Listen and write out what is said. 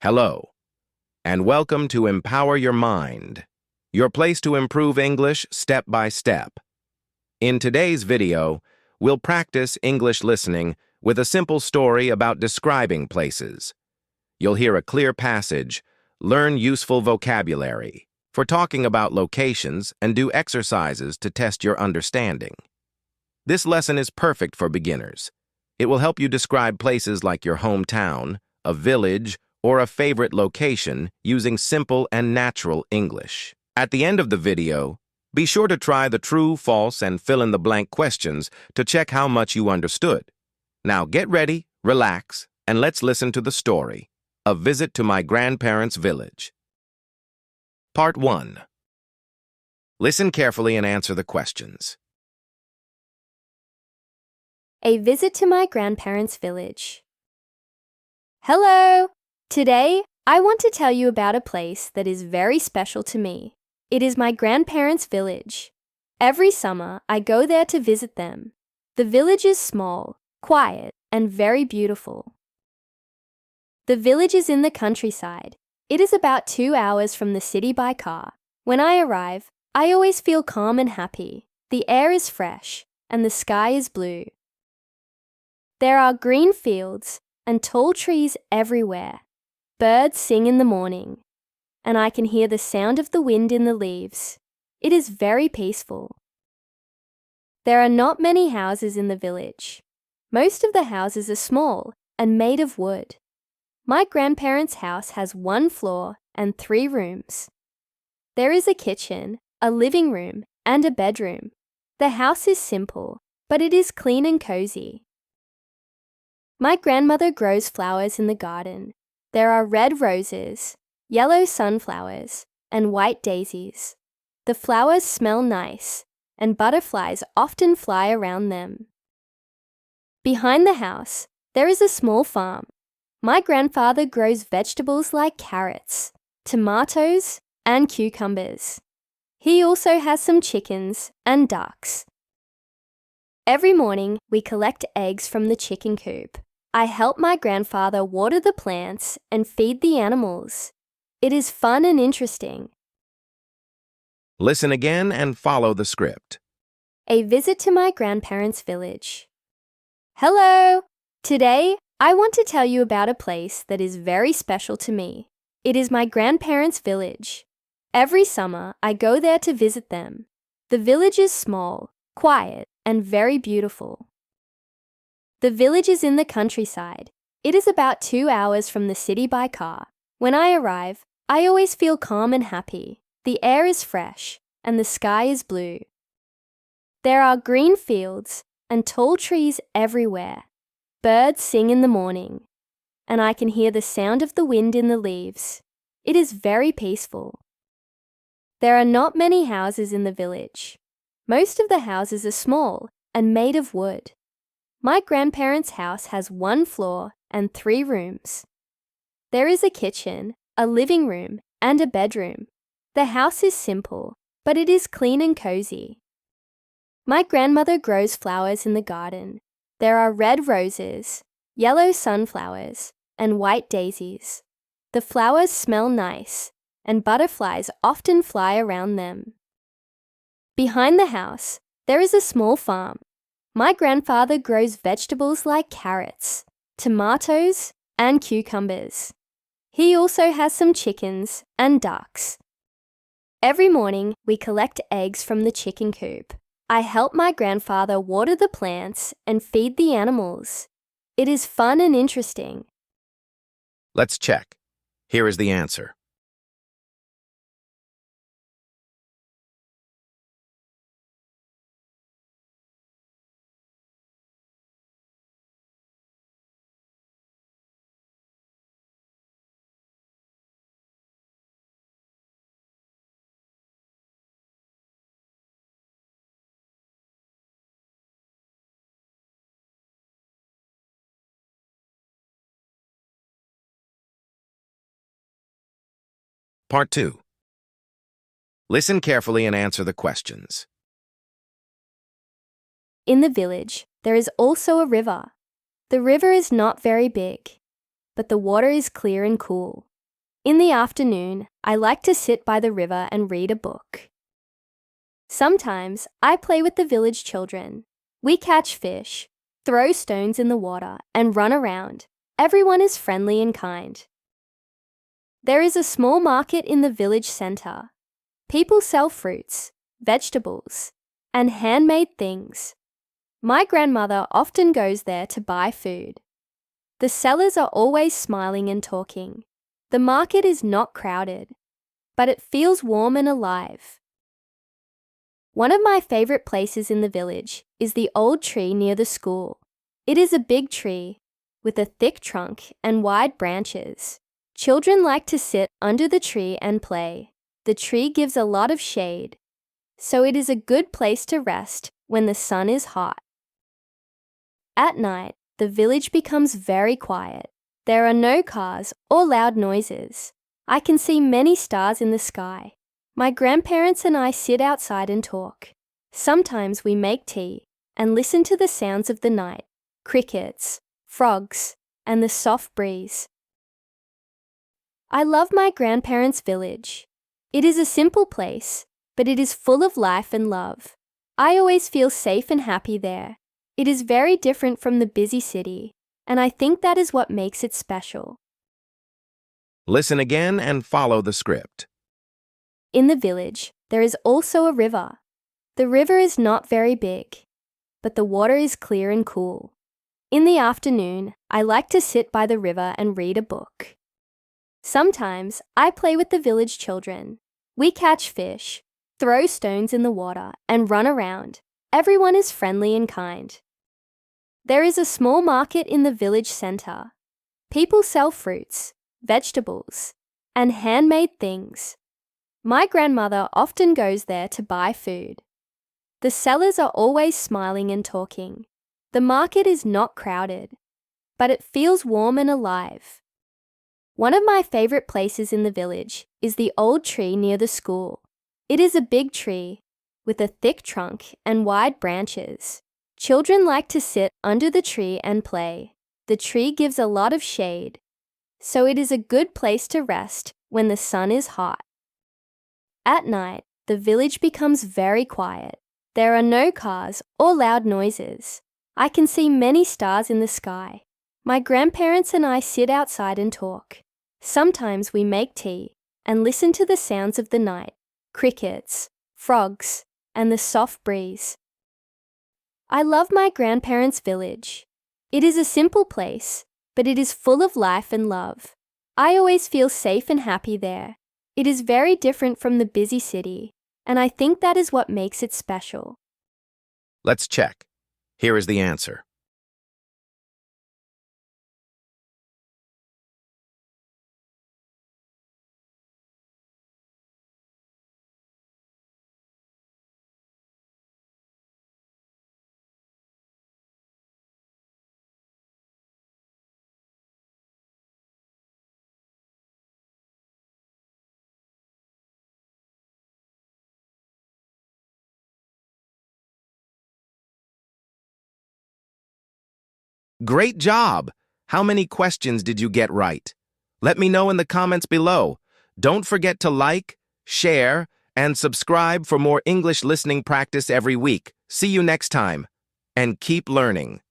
Hello, and welcome to Empower Your Mind, your place to improve English step by step. In today's video, we'll practice English listening with a simple story about describing places. You'll hear a clear passage, learn useful vocabulary for talking about locations, and do exercises to test your understanding. This lesson is perfect for beginners. It will help you describe places like your hometown, a village, or a favorite location using simple and natural English. At the end of the video, be sure to try the true, false, and fill-in-the-blank questions to check how much you understood. Now get ready, relax, and let's listen to the story, A Visit to My Grandparents' Village. Part 1. Listen carefully and answer the questions. A visit to my grandparents' village. Hello! Today, I want to tell you about a place that is very special to me. It is my grandparents' village. Every summer, I go there to visit them. The village is small, quiet, and very beautiful. The village is in the countryside. It is about 2 hours from the city by car. When I arrive, I always feel calm and happy. The air is fresh, and the sky is blue. There are green fields and tall trees everywhere. Birds sing in the morning, and I can hear the sound of the wind in the leaves. It is very peaceful. There are not many houses in the village. Most of the houses are small and made of wood. My grandparents' house has 1 floor and 3 rooms. There is a kitchen, a living room, and a bedroom. The house is simple, but it is clean and cozy. My grandmother grows flowers in the garden. There are red roses, yellow sunflowers, and white daisies. The flowers smell nice, and butterflies often fly around them. Behind the house, there is a small farm. My grandfather grows vegetables like carrots, tomatoes, and cucumbers. He also has some chickens and ducks. Every morning, we collect eggs from the chicken coop. I help my grandfather water the plants and feed the animals. It is fun and interesting. Listen again and follow the script. A visit to my grandparents' village. Hello! Today, I want to tell you about a place that is very special to me. It is my grandparents' village. Every summer, I go there to visit them. The village is small, quiet, and very beautiful. The village is in the countryside. It is about 2 hours from the city by car. When I arrive, I always feel calm and happy. The air is fresh, and the sky is blue. There are green fields and tall trees everywhere. Birds sing in the morning, and I can hear the sound of the wind in the leaves. It is very peaceful. There are not many houses in the village. Most of the houses are small and made of wood. My grandparents' house has 1 floor and 3 rooms. There is a kitchen, a living room, and a bedroom. The house is simple, but it is clean and cozy. My grandmother grows flowers in the garden. There are red roses, yellow sunflowers, and white daisies. The flowers smell nice, and butterflies often fly around them. Behind the house, there is a small farm. My grandfather grows vegetables like carrots, tomatoes, and cucumbers. He also has some chickens and ducks. Every morning, we collect eggs from the chicken coop. I help my grandfather water the plants and feed the animals. It is fun and interesting. Let's check. Here is the answer. Part 2. Listen carefully and answer the questions. In the village, there is also a river. The river is not very big, but the water is clear and cool. In the afternoon, I like to sit by the river and read a book. Sometimes I play with the village children. We catch fish, throw stones in the water, and run around. Everyone is friendly and kind. There is a small market in the village center. People sell fruits, vegetables, and handmade things. My grandmother often goes there to buy food. The sellers are always smiling and talking. The market is not crowded, but it feels warm and alive. One of my favorite places in the village is the old tree near the school. It is a big tree with a thick trunk and wide branches. Children like to sit under the tree and play. The tree gives a lot of shade, so it is a good place to rest when the sun is hot. At night, the village becomes very quiet. There are no cars or loud noises. I can see many stars in the sky. My grandparents and I sit outside and talk. Sometimes we make tea and listen to the sounds of the night, crickets, frogs, and the soft breeze. I love my grandparents' village. It is a simple place, but it is full of life and love. I always feel safe and happy there. It is very different from the busy city, and I think that is what makes it special. Listen again and follow the script. In the village, there is also a river. The river is not very big, but the water is clear and cool. In the afternoon, I like to sit by the river and read a book. Sometimes I play with the village children. We catch fish, throw stones in the water, and run around. Everyone is friendly and kind. There is a small market in the village center. People sell fruits, vegetables, and handmade things. My grandmother often goes there to buy food. The sellers are always smiling and talking. The market is not crowded, but it feels warm and alive. One of my favorite places in the village is the old tree near the school. It is a big tree with a thick trunk and wide branches. Children like to sit under the tree and play. The tree gives a lot of shade, so it is a good place to rest when the sun is hot. At night, the village becomes very quiet. There are no cars or loud noises. I can see many stars in the sky. My grandparents and I sit outside and talk. Sometimes we make tea and listen to the sounds of the night, crickets, frogs, and the soft breeze. I love my grandparents' village. It is a simple place, but it is full of life and love. I always feel safe and happy there. It is very different from the busy city, and I think that is what makes it special. Let's check. Here is the answer. Great job! How many questions did you get right? Let me know in the comments below. Don't forget to like, share, and subscribe for more English listening practice every week. See you next time, and keep learning.